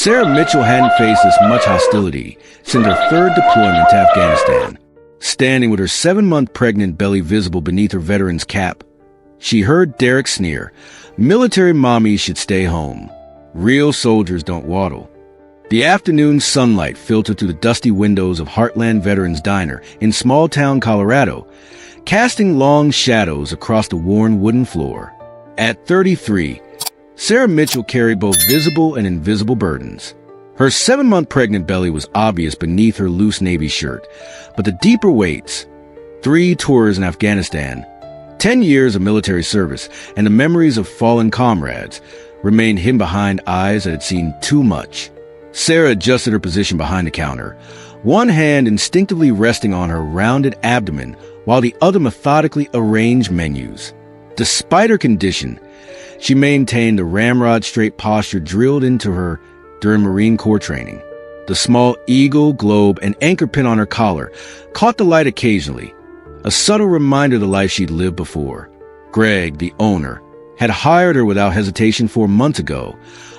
Sarah Mitchell hadn't faced this much hostility since her third deployment to Afghanistan. Standing with her 7-month pregnant belly visible beneath her veteran's cap, she heard Derek sneer, "Military mommies should stay home. Real soldiers don't waddle." The afternoon sunlight filtered through the dusty windows of Heartland Veterans Diner in small-town Colorado, casting long shadows across the worn wooden floor. At 33, Sarah Mitchell carried both visible and invisible burdens. Her 7-month pregnant belly was obvious beneath her loose navy shirt, but the deeper weights, 3 tours in Afghanistan, 10 years of military service, and the memories of fallen comrades remained hidden behind eyes that had seen too much. Sarah adjusted her position behind the counter, one hand instinctively resting on her rounded abdomen while the other methodically arranged menus. Despite her condition, she maintained the ramrod-straight posture drilled into her during Marine Corps training. The small eagle, globe, and anchor pin on her collar caught the light occasionally, a subtle reminder of the life she'd lived before. Greg, the owner, had hired her without hesitation 4 months ago,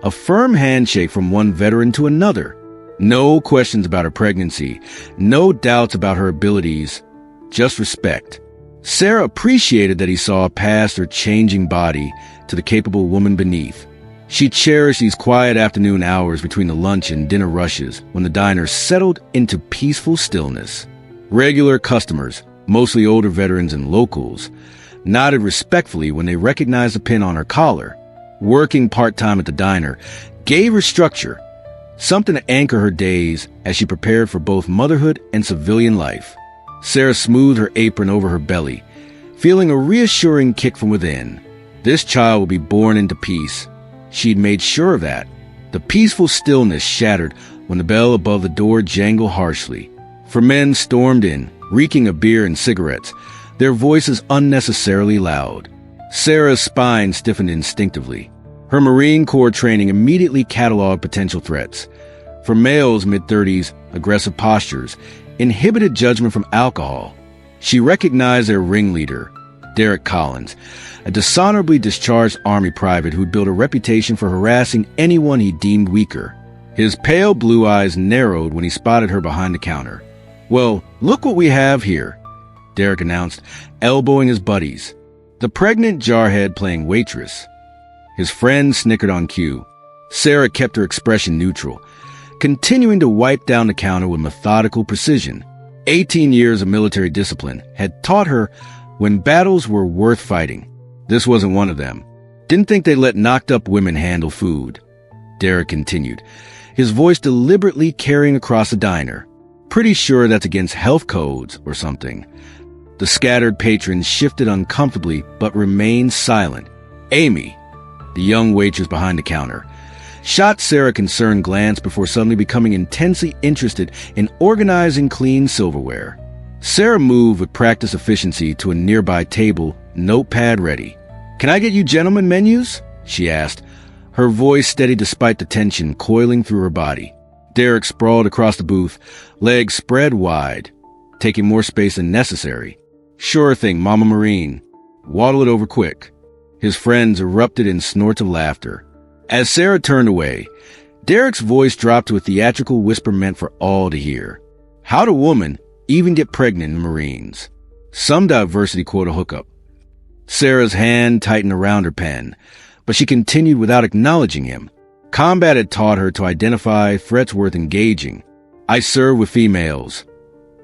a firm handshake from one veteran to another. No questions about her pregnancy, no doubts about her abilities, just respect. Sarah appreciated that he saw past her changing body to the capable woman beneath. She cherished these quiet afternoon hours between the lunch and dinner rushes when the diner settled into peaceful stillness. Regular customers, mostly older veterans and locals, nodded respectfully when they recognized the pin on her collar. Working part-time at the diner gave her structure, something to anchor her days as she prepared for both motherhood and civilian life. Sarah smoothed her apron over her belly, feeling a reassuring kick from within. This child will be born into peace. She'd made sure of that. The peaceful stillness shattered when the bell above the door jangled harshly. 4 men stormed in, reeking of beer and cigarettes, their voices unnecessarily loud. Sarah's spine stiffened instinctively. Her Marine Corps training immediately cataloged potential threats. For males mid-30s, aggressive postures inhibited judgment from alcohol. She recognized their ringleader, Derek Collins, a dishonorably discharged Army private who'd built a reputation for harassing anyone he deemed weaker. His pale blue eyes narrowed when he spotted her behind the counter. "Well, look what we have here," Derek announced, elbowing his buddies. The pregnant jarhead playing waitress. His friend snickered on cue. Sarah kept her expression neutral, continuing to wipe down the counter with methodical precision. 18 years of military discipline had taught her when battles were worth fighting. This wasn't one of them. "Didn't think they let knocked-up women handle food," Derek continued, his voice deliberately carrying across the diner. "Pretty sure that's against health codes or something." The scattered patrons shifted uncomfortably but remained silent. Amy, the young waitress behind the counter, shot Sarah a concerned glance before suddenly becoming intensely interested in organizing clean silverware. Sarah moved with practiced efficiency to a nearby table, notepad ready. "Can I get you gentlemen menus?" she asked, her voice steady despite the tension coiling through her body. Derek sprawled across the booth, legs spread wide, taking more space than necessary. "Sure thing, Mama Marine. Waddle it over quick." His friends erupted in snorts of laughter. As Sarah turned away, Derek's voice dropped to a theatrical whisper meant for all to hear. "How'd a woman even get pregnant in the Marines? Some diversity quota hookup." Sarah's hand tightened around her pen, but she continued without acknowledging him. Combat had taught her to identify threats worth engaging. "I serve with females,"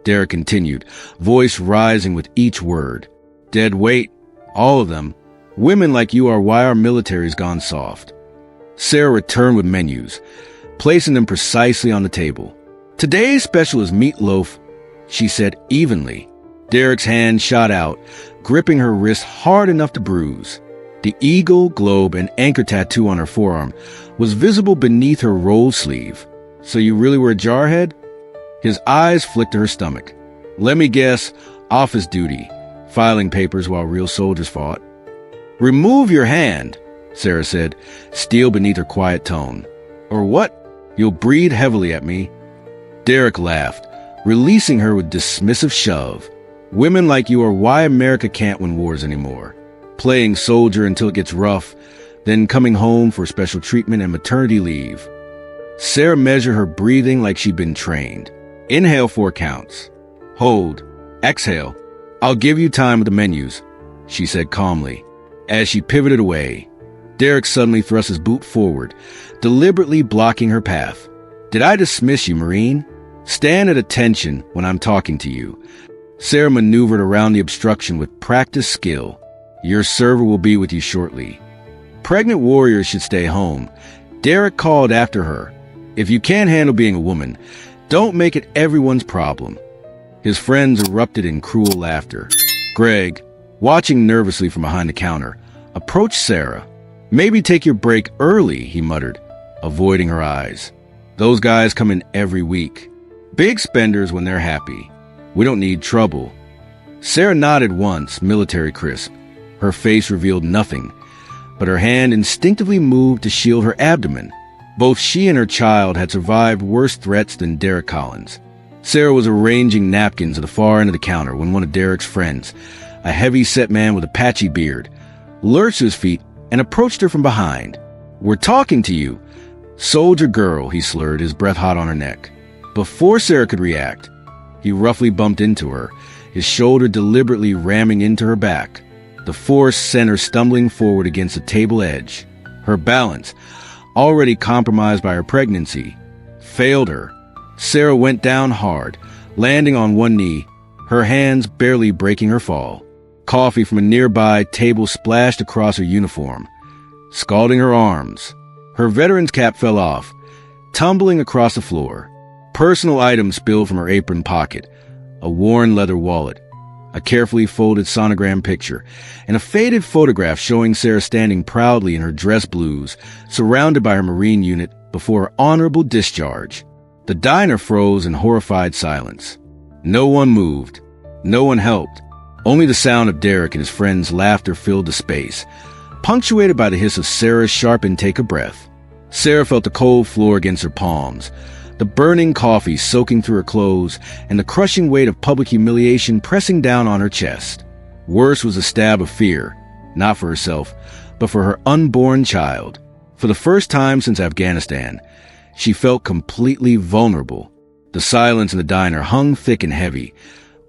Derek continued, voice rising with each word. "Dead weight, all of them. Women like you are why our military's gone soft." Sarah returned with menus, placing them precisely on the table. "Today's special is meatloaf," she said evenly. Derek's hand shot out, gripping her wrist hard enough to bruise. The eagle, globe, and anchor tattoo on her forearm was visible beneath her rolled sleeve. "So you really were a jarhead?" His eyes flicked to her stomach. "Let me guess, office duty, filing papers while real soldiers fought." "Remove your hand," Sarah said, steel beneath her quiet tone. "Or what? You'll breathe heavily at me." Derek laughed, releasing her with dismissive shove. "Women like you are why America can't win wars anymore. Playing soldier until it gets rough, then coming home for special treatment and maternity leave." Sarah measured her breathing like she'd been trained. Inhale 4 counts. Hold. Exhale. I'll give you time with the menus, she said calmly. As she pivoted away, Derek suddenly thrust his boot forward, deliberately blocking her path. Did I dismiss you, Marine? Stand at attention when I'm talking to you. Sarah maneuvered around the obstruction with practiced skill. Your server will be with you shortly. Pregnant warriors should stay home. Derek called after her. If you can't handle being a woman, don't make it everyone's problem. His friends erupted in cruel laughter. Greg, watching nervously from behind the counter, approached Sarah. Maybe take your break early, he muttered, avoiding her eyes. Those guys come in every week. Big spenders when they're happy. We don't need trouble. Sarah nodded once, military crisp. Her face revealed nothing, but her hand instinctively moved to shield her abdomen. Both she and her child had survived worse threats than Derek Collins. Sarah was arranging napkins at the far end of the counter when one of Derek's friends, a heavy-set man with a patchy beard, lurched to his feet and approached her from behind. We're talking to you. Soldier girl, he slurred, his breath hot on her neck. Before Sarah could react, he roughly bumped into her, his shoulder deliberately ramming into her back. The force sent her stumbling forward against the table edge. Her balance, already compromised by her pregnancy, failed her. Sarah went down hard, landing on one knee, her hands barely breaking her fall. Coffee from a nearby table splashed across her uniform, scalding her arms. Her veteran's cap fell off, tumbling across the floor. Personal items spilled from her apron pocket, a worn leather wallet, a carefully folded sonogram picture, and a faded photograph showing Sarah standing proudly in her dress blues, surrounded by her Marine unit before her honorable discharge. The diner froze in horrified silence. No one moved. No one helped. Only the sound of Derek and his friends' laughter filled the space, punctuated by the hiss of Sarah's sharp intake of breath. Sarah felt the cold floor against her palms, the burning coffee soaking through her clothes, and the crushing weight of public humiliation pressing down on her chest. Worse was a stab of fear, not for herself, but for her unborn child. For the first time since Afghanistan, she felt completely vulnerable. The silence in the diner hung thick and heavy,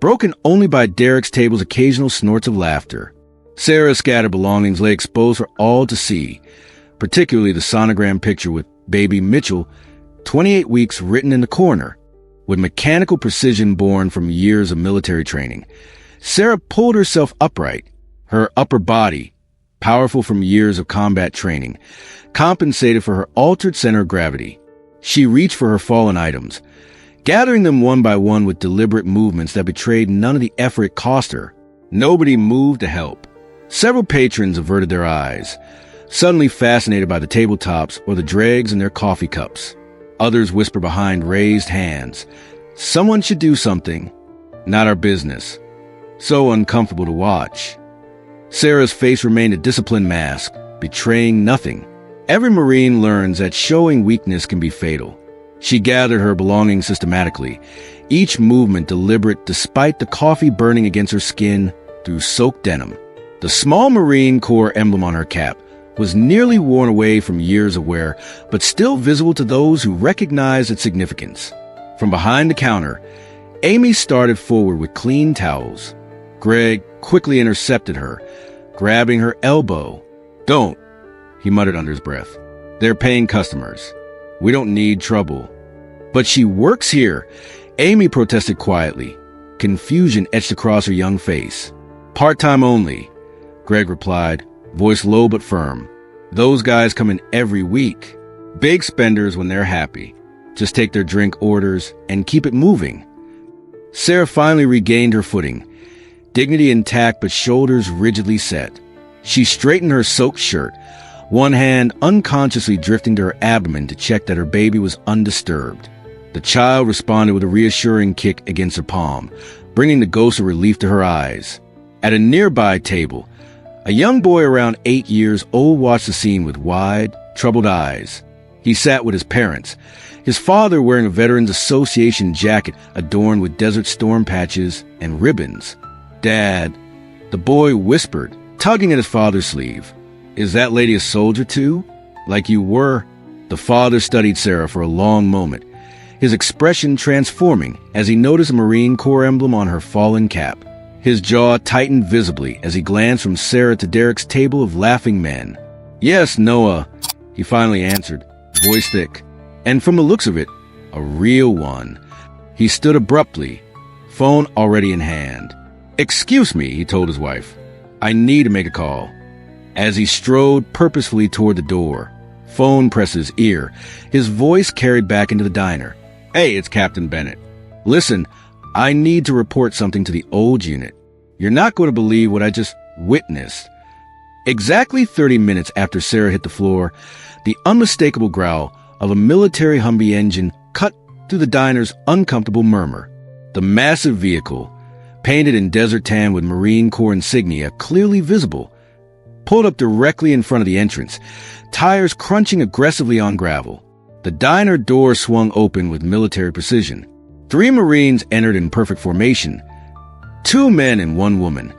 broken only by Derek's table's occasional snorts of laughter. Sarah's scattered belongings lay exposed for all to see, particularly the sonogram picture with baby Mitchell, 28 weeks, written in the corner. With mechanical precision born from years of military training, Sarah pulled herself upright. Her upper body, powerful from years of combat training, compensated for her altered center of gravity. She reached for her fallen items, gathering them one by one with deliberate movements that betrayed none of the effort it cost her. Nobody moved to help. Several patrons averted their eyes, suddenly fascinated by the tabletops or the dregs in their coffee cups. Others whispered behind raised hands, "Someone should do something. Not our business." So uncomfortable to watch. Sarah's face remained a disciplined mask, betraying nothing. Every Marine learns that showing weakness can be fatal. She gathered her belongings systematically, each movement deliberate despite the coffee burning against her skin through soaked denim. The small Marine Corps emblem on her cap was nearly worn away from years of wear, but still visible to those who recognized its significance. From behind the counter, Amy started forward with clean towels. Greg quickly intercepted her, grabbing her elbow. "Don't," he muttered under his breath. "They're paying customers. We don't need trouble." "But she works here," Amy protested quietly. Confusion etched across her young face. "Part-time only," Greg replied, voice low but firm. "Those guys come in every week. Big spenders when they're happy. Just take their drink orders and keep it moving." Sarah finally regained her footing, dignity intact but shoulders rigidly set. She straightened her soaked shirt, one hand unconsciously drifting to her abdomen to check that her baby was undisturbed. The child responded with a reassuring kick against her palm, bringing the ghost of relief to her eyes. At a nearby table, a young boy around 8 years old watched the scene with wide, troubled eyes. He sat with his parents, his father wearing a Veterans Association jacket adorned with Desert Storm patches and ribbons. "Dad," the boy whispered, tugging at his father's sleeve. "Is that lady a soldier too? Like you were?" The father studied Sarah for a long moment, his expression transforming as he noticed a Marine Corps emblem on her fallen cap. His jaw tightened visibly as he glanced from Sarah to Derek's table of laughing men. "Yes, Noah," he finally answered, voice thick. And from the looks of it, a real one. He stood abruptly, phone already in hand. "Excuse me," he told his wife. "I need to make a call." As he strode purposefully toward the door, phone pressed his ear, his voice carried back into the diner. "Hey, it's Captain Bennett. Listen, I need to report something to the old unit. You're not going to believe what I just witnessed." Exactly 30 minutes after Sarah hit the floor, the unmistakable growl of a military Humvee engine cut through the diner's uncomfortable murmur. The massive vehicle, painted in desert tan with Marine Corps insignia clearly visible, pulled up directly in front of the entrance, tires crunching aggressively on gravel. The diner door swung open with military precision. 3 Marines entered in perfect formation, 2 men and 1 woman,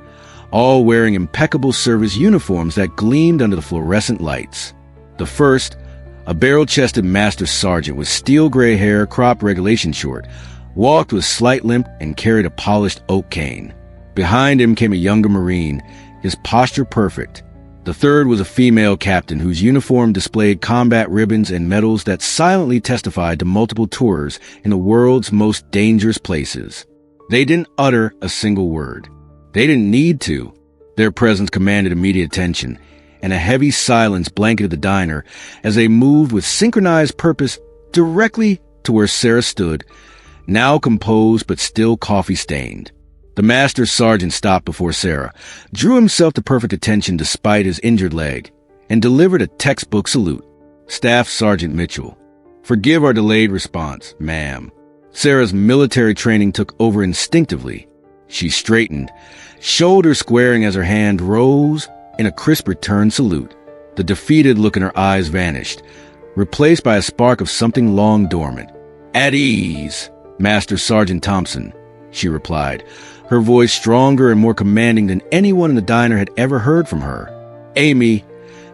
all wearing impeccable service uniforms that gleamed under the fluorescent lights. The first, a barrel-chested master sergeant with steel gray hair cropped regulation short, walked with slight limp and carried a polished oak cane. Behind him came a younger Marine, his posture perfect. The third was a female captain whose uniform displayed combat ribbons and medals that silently testified to multiple tours in the world's most dangerous places. They didn't utter a single word. They didn't need to. Their presence commanded immediate attention, and a heavy silence blanketed the diner as they moved with synchronized purpose directly to where Sarah stood, now composed but still coffee-stained. The master sergeant stopped before Sarah, drew himself to perfect attention despite his injured leg, and delivered a textbook salute. "Staff Sergeant Mitchell, forgive our delayed response, ma'am." Sarah's military training took over instinctively. She straightened, shoulders squaring as her hand rose in a crisp return salute. The defeated look in her eyes vanished, replaced by a spark of something long dormant. "At ease, Master Sergeant Thompson," she replied, her voice stronger and more commanding than anyone in the diner had ever heard from her. "Amy,"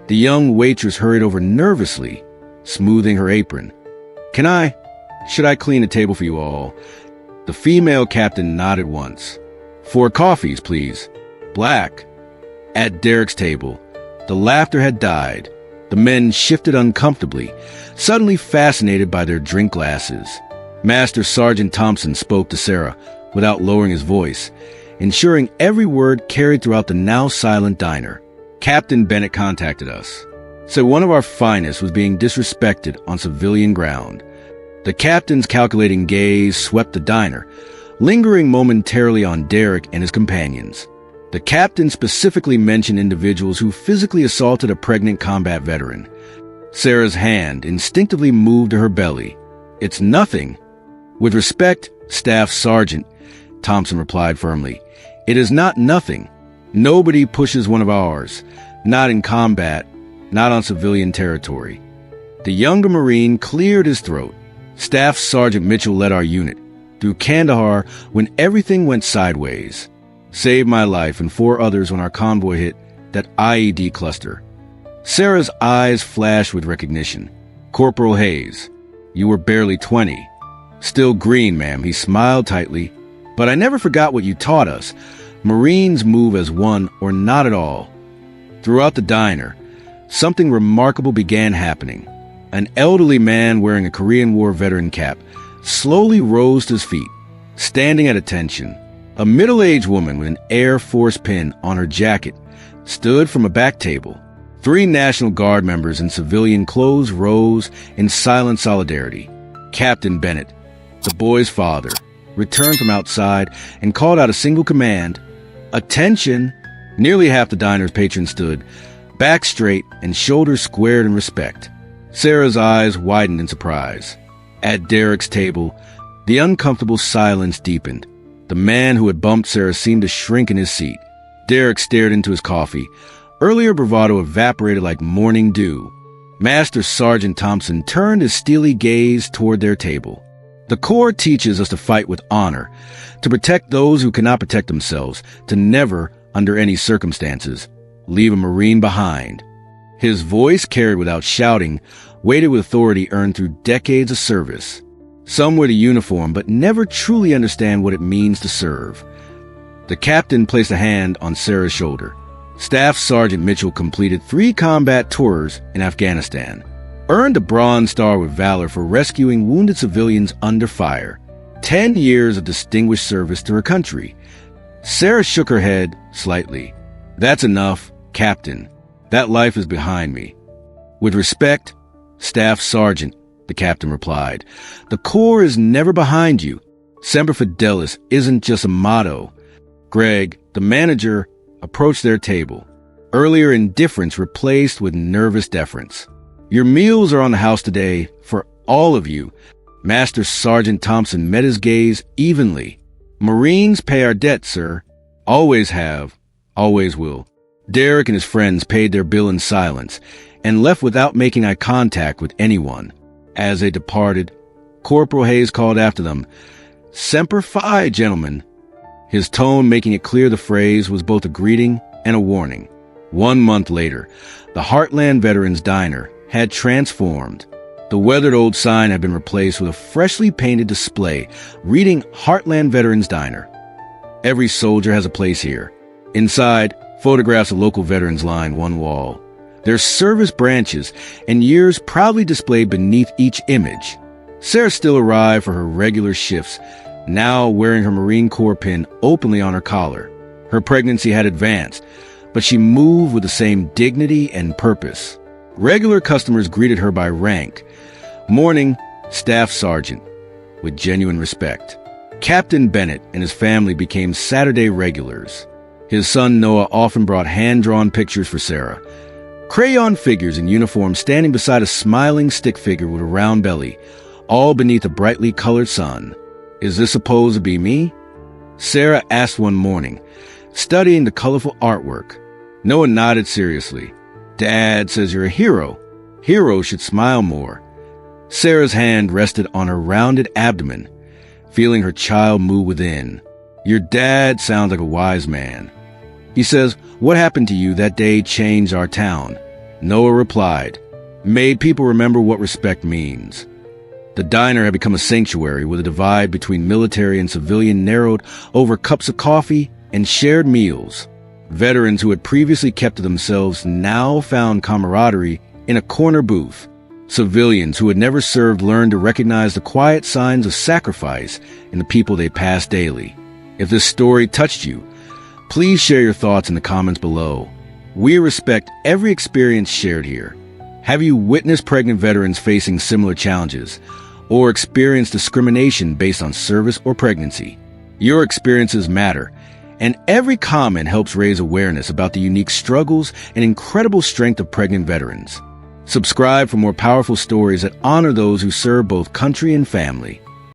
the young waitress hurried over nervously, smoothing her apron. Should I clean the table for you all?" The female captain nodded once. "4 coffees, please. Black." At Derek's table, the laughter had died. The men shifted uncomfortably, suddenly fascinated by their drink glasses. Master Sergeant Thompson spoke to Sarah without lowering his voice, ensuring every word carried throughout the now silent diner. "Captain Bennett contacted us. Said one of our finest was being disrespected on civilian ground." The captain's calculating gaze swept the diner, lingering momentarily on Derek and his companions. The captain specifically mentioned individuals who physically assaulted a pregnant combat veteran. Sarah's hand instinctively moved to her belly. "It's nothing." "With respect, Staff Sergeant," Thompson replied firmly, "it is not nothing. Nobody pushes one of ours. Not in combat, not on civilian territory." The younger Marine cleared his throat. "Staff Sergeant Mitchell led our unit through Kandahar when everything went sideways. Saved my life and 4 others when our convoy hit that IED cluster." Sarah's eyes flashed with recognition. "Corporal Hayes, you were barely 20. Still green, ma'am," he smiled tightly. "But I never forgot what you taught us. Marines move as one or not at all." Throughout the diner, something remarkable began happening. An elderly man wearing a Korean War veteran cap slowly rose to his feet, standing at attention. A middle-aged woman with an Air Force pin on her jacket stood from a back table. 3 National Guard members in civilian clothes rose in silent solidarity. Captain Bennett, the boy's father, returned from outside and called out a single command, "Attention!" Nearly half the diner's patrons stood, back straight and shoulders squared in respect. Sarah's eyes widened in surprise. At Derek's table, the uncomfortable silence deepened. The man who had bumped Sarah seemed to shrink in his seat. Derek stared into his coffee. Earlier bravado evaporated like morning dew. Master Sergeant Thompson turned his steely gaze toward their table. "The Corps teaches us to fight with honor, to protect those who cannot protect themselves, to never, under any circumstances, leave a Marine behind." His voice, carried without shouting, weighted with authority earned through decades of service. Some wear the uniform but never truly understand what it means to serve. The captain placed a hand on Sarah's shoulder. Staff Sergeant Mitchell completed 3 combat tours in Afghanistan, earned a Bronze Star with Valor for rescuing wounded civilians under fire. 10 years of distinguished service to her country. Sarah shook her head slightly. That's enough, Captain. That life is behind me. With respect, Staff Sergeant, the captain replied. The Corps is never behind you. Semper Fidelis isn't just a motto. Greg, the manager, approached their table. Earlier indifference replaced with nervous deference. Your meals are on the house today for all of you. Master Sergeant Thompson met his gaze evenly. Marines pay our debt, sir. Always have, always will. Derek and his friends paid their bill in silence and left without making eye contact with anyone. As they departed, Corporal Hayes called after them, Semper Fi, gentlemen. His tone making it clear the phrase was both a greeting and a warning. 1 month later, the Heartland Veterans Diner had transformed. The weathered old sign had been replaced with a freshly painted display reading Heartland Veterans Diner. Every soldier has a place here. Inside, photographs of local veterans line one wall. Their service branches and years proudly displayed beneath each image. Sarah still arrived for her regular shifts, now wearing her Marine Corps pin openly on her collar. Her pregnancy had advanced, but she moved with the same dignity and purpose. Regular customers greeted her by rank. Morning, Staff Sergeant, with genuine respect. Captain Bennett and his family became Saturday regulars. His son Noah often brought hand-drawn pictures for Sarah. Crayon figures in uniform standing beside a smiling stick figure with a round belly, all beneath a brightly colored sun. Is this supposed to be me? Sarah asked one morning, studying the colorful artwork. Noah nodded seriously. Dad says you're a hero. Heroes should smile more. Sarah's hand rested on her rounded abdomen, feeling her child move within. Your dad sounds like a wise man. He says, what happened to you that day changed our town. Noah replied, made people remember what respect means. The diner had become a sanctuary with a divide between military and civilian narrowed over cups of coffee and shared meals. Veterans who had previously kept to themselves now found camaraderie in a corner booth. Civilians who had never served learned to recognize the quiet signs of sacrifice in the people they passed daily. If this story touched you, please share your thoughts in the comments below. We respect every experience shared here. Have you witnessed pregnant veterans facing similar challenges or experienced discrimination based on service or pregnancy? Your experiences matter, and every comment helps raise awareness about the unique struggles and incredible strength of pregnant veterans. Subscribe for more powerful stories that honor those who serve both country and family.